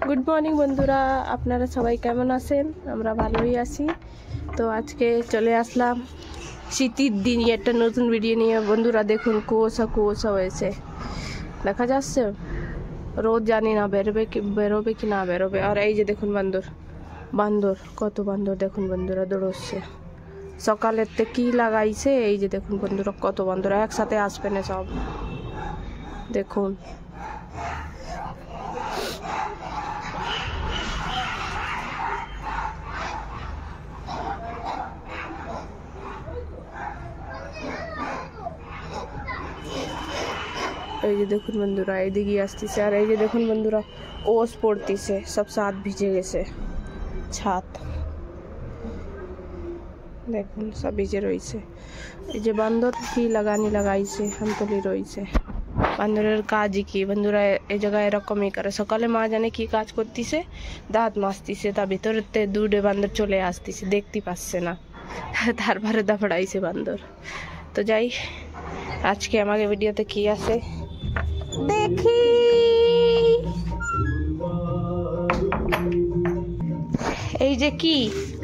Good morning বন্ধুরা, আপনারা সবাই কেমন আছেন? আমরা ভালোই আছি। তো আজকে চলে আসলাম শীতের দিন একটা নতুন ভিডিও নিয়ে। বন্ধুরা দেখুন, কুয়াশা কুয়াশা হয়েছে, দেখা যাচ্ছে। রোদ জানি না বেরোবে কি না বেরোবে। আর এই যে দেখুন বান্দর কত বান্দর দেখুন বন্ধুরা, দৌড়চ্ছে। সকালের থেকে কি লাগাইছে, এই যে দেখুন বন্ধুরা কত বান্দর একসাথে আসবে না সব, দেখুন। এই যে দেখুন বন্ধুরা এইদিকে আসতেছে, আর এই যে দেখুন বন্ধুরা ওস পড়তেছে, সব ছাদ ভিজে গেছে। ছাদ দেখুন সব ভিজে রয়েছে। এই যে বান্দর কি লাগাইছে, হামতলি রয়েছে। বান্দরের কাজই কি বন্ধুরা, এই জায়গায় এরকমই করে। সকালে মা জানে কি কাজ করতেছে, দাঁত মাজতেছে, তার ভিতরেতে দুটো বান্দর চলে আসতেছে, দেখতে পাচ্ছে না, তারপরে দাপড়াইছে বান্দর। তো যাই, আজকে আমাকে ভিডিওতে কি আছে দেখি। এই যে কি,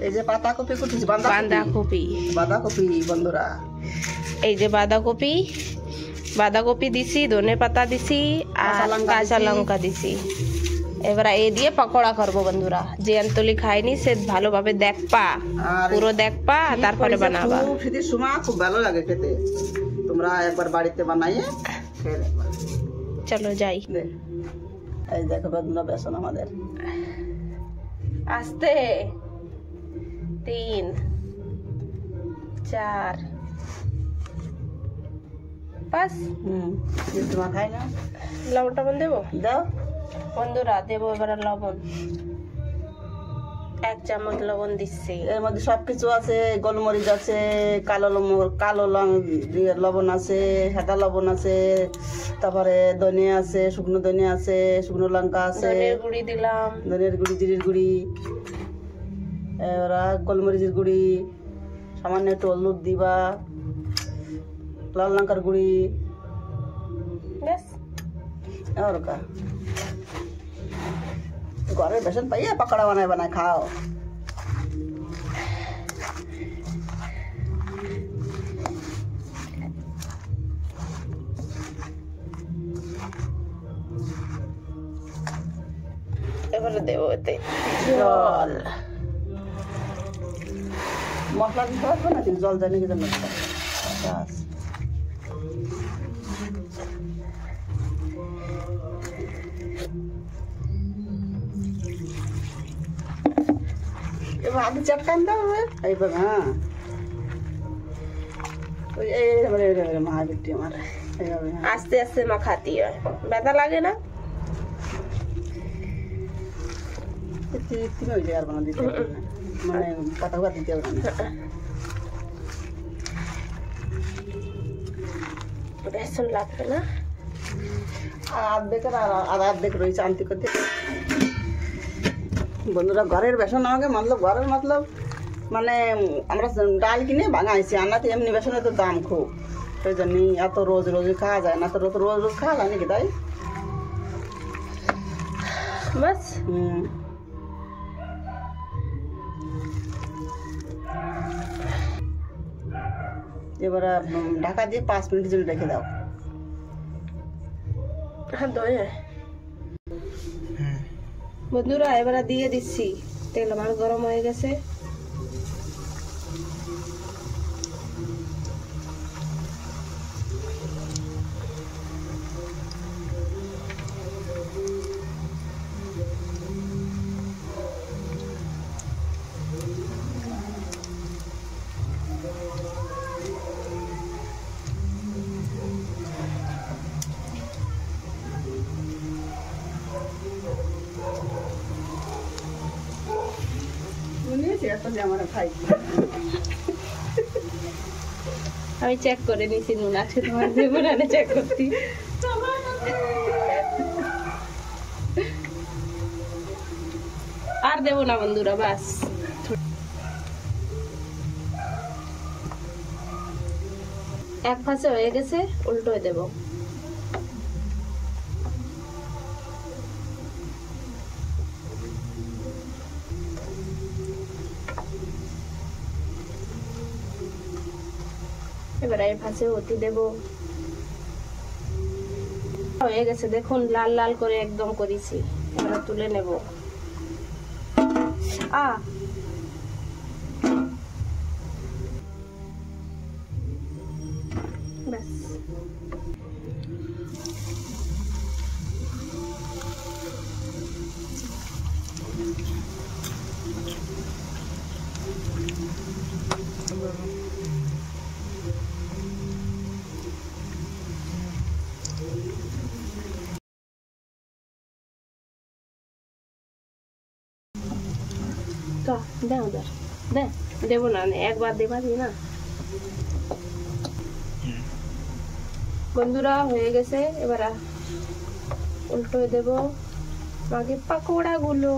এই যে পাতাকপি করতেছি, বাঁধাকপি বন্ধুরা। এই যে বাঁধাকপি দিছি, ধনে পাতা দিছি, আর কাঁচা লঙ্কা দিছি। এবার এই দিয়ে পকোড়া করবো বন্ধুরা। যে আন্তলি খায়নি সে ভালোভাবে দেখপা, পুরো দেখপা, তারপরে বানাবা। শীতের সময় খুব ভালো লাগে খেতে, তোমরা একবার বাড়িতে বানাইয়ে খেয়ে দেখবা। চলো যাই। এই দেখো বন্ধুরা, বেসন আমাদের আস্তে 3 4 5। তোমার খাই না, লবণ টবণ দেবো, দাও বন্ধুরা। দেবো এবার লবণ, 1 চামচ লবণ দিচ্ছি। এর মধ্যে সবকিছু আছে, গোলমরিচ আছে, কালো লবণ আছে, সাদা লবণ আছে, তারপরে ধনিয়া আছে, শুকনো ধনিয়া আছে, শুকনো লঙ্কা আছে, ধনের গুঁড়ি দিলাম, ধনের গুঁড়ি, জিরের গুঁড়ি, এবার গোলমরিচের গুঁড়ি, সামান্য একটু হলুদ দিবা, লাল লঙ্কার গুঁড়ি, ওরকা ঘরের বেসন পাইয়া পকোড়া বানায় খাও। এবারে দেবো এতে জল। মশলা দিতে পারবো না, কিন্তু জল জানি কিন্তু এবার আগে চাটকান দাও। এইভাবে হ্যাঁ, এইভাবে মাহাবিটি আমার এইভাবে আস্তে আস্তে মাখাতি হয়, ব্যথা লাগে না। তুমি ওই জায়গার বানা দিতে হবে না, মানে পাতা দিতে হবে না। বেসন লাগবে না, আর্ধেক রয়েছে আনতে করতে। বন্ধুরা ঘরের বেসন আমাকে ঘরের মানে আমরা ডাল কিনে বানাইছি, আনাতে এমনি বেসনের তো দাম খুব, সেই জন্যই এত রোজ খাওয়া যায় না। তো রোজ খাওয়া যায় নাকি তাই বাস। এবার ঢাকা দিয়ে 5 মিনিটের জন্য রেখে দাও। বন্ধুরা এবার দিয়ে দিচ্ছি, তেল আমার গরম হয়ে গেছে। আমি চেক করে নিছি নুন আছে তোমার, জীবন চেক করতি। আর দেবো না বন্ধুরা, বাস। এক পাশে হয়ে গেছে, উল্টোয় দেব। এবার এই ভাজে হতে দেব। হয়ে গেছে দেখুন, লাল লাল করে একদম করেছি। এবার তুলে নেব। ব্যাস। দেবো না, একবার দেবা দি না। বন্ধুরা হয়ে গেছে, এবার উল্টো দেব আগে পাকোড়া গুলো।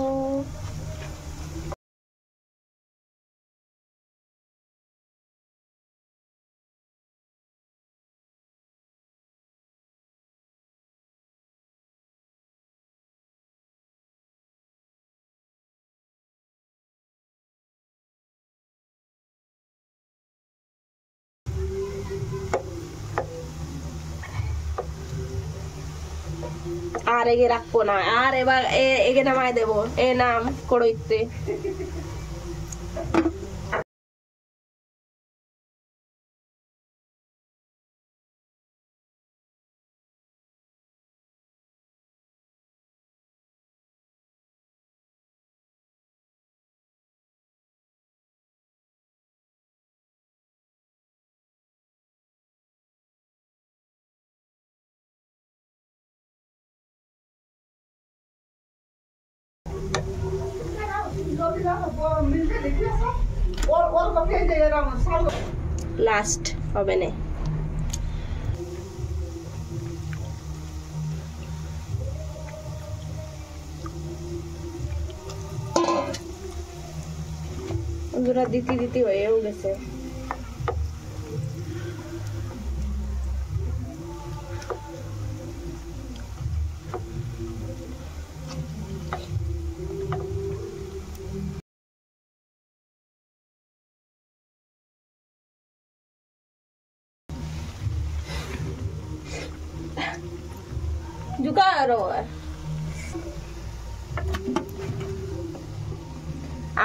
আর এগে রাখবো না, আর এবার এগে নামায় দেবো। এ নাম কড়ইতে। লাস্ট হবে না। বন্ধুরা দিতে দিতে হয়েও গেছে।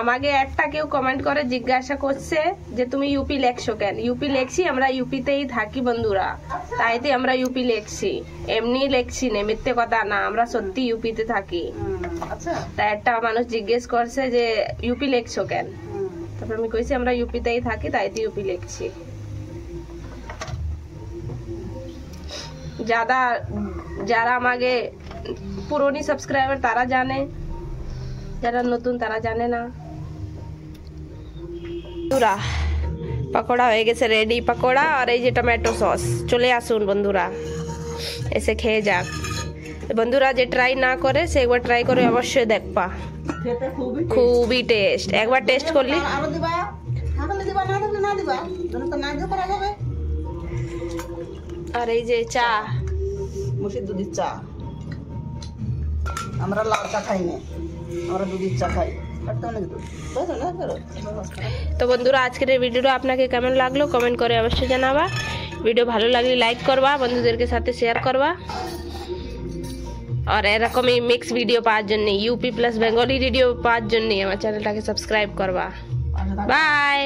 আমাকে একটা কেউ কমেন্ট করে জিজ্ঞাসা করছে যে তুমি ইউপি লেখছো কেন। ইউপি লেখছি, আমরা ইউপিতেই থাকি বন্ধুরা, তাইতে আমরা ইউপি লেখছি, এমনি লেখছি না, মিথ্যে কথা না, আমরা সত্যি ইউপিতে থাকি। তাই একটা মানুষ জিজ্ঞেস করছে যে ইউপি লেখছো কেন, তারপর আমি কইছি আমরা ইউপিতেই থাকি, তাইতে ইউপি লেখছি। যারা আমাকে পুরনো সাবস্ক্রাইবার তারা জানে, যারা নতুন তারা জানে না। বন্ধুরা পকোড়া হয়ে গেছে রেডি, পকোড়া আর এই যে টমেটো সস। চলে আসুন বন্ধুরা, এসে খেয়ে যাক। বন্ধুরা যে ট্রাই না করে সে একবার ট্রাই করে অবশ্যই দেখবা, খুবই টেস্ট। একবার টেস্ট করলি। আর এই যে চা, মুসির দুধের চা। আমরা লাল চা খাই না, আমরা দুধের চা খাই। তো বন্ধুরা আজকের এই ভিডিওটা আপনাকে কেমন লাগলো কমেন্ট করে অবশ্যই জানাবা। ভিডিও ভালো লাগলে লাইক করবা, বন্ধুদেরকে সাথে শেয়ার করবা। আর এরকমই মিক্স ভিডিও পাওয়ার জন্য, ইউপি প্লাস বেঙ্গলি ভিডিও পাওয়ার জন্য আমার চ্যানেলটাকে সাবস্ক্রাইব করবা। বাই।